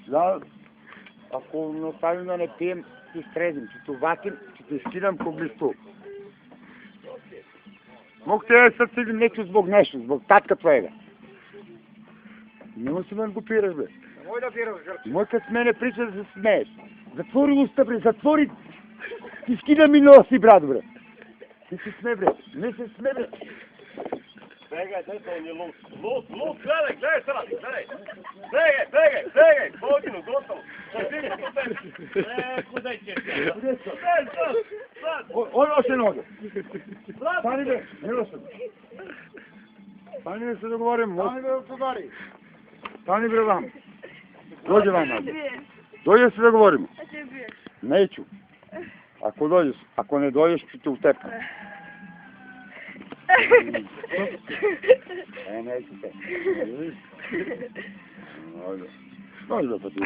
Да, ако не оставим да не пием, ти стрезим, че те ваким, че те скидам ко блисту. Мог те sad си нечу због нещо, због татка твоя, бе. Нема си мен го пираш, бе. Мой да пираш, Грче. Мой кът с мене прича да се смееш. Затвори уста, бре, затвори. Ти скида ми носи, брат, бре. Не се сме, бре, не се сме, бре. Бегай, дето он е лут. Лут, гледай сега, гледай. Бегай, годину, готово. Кудай ќе? Оно се ноге. Стани, бре, не росам. Стани, бре, се договорим. Стани, бре, погари. Стани, бре, вам. Доđe vam, Nađe. Dođe se dogovorimo. Neću. Ako dođeš, ako ne dođeš, ću te utepati. Neću te. Dođe pa ti.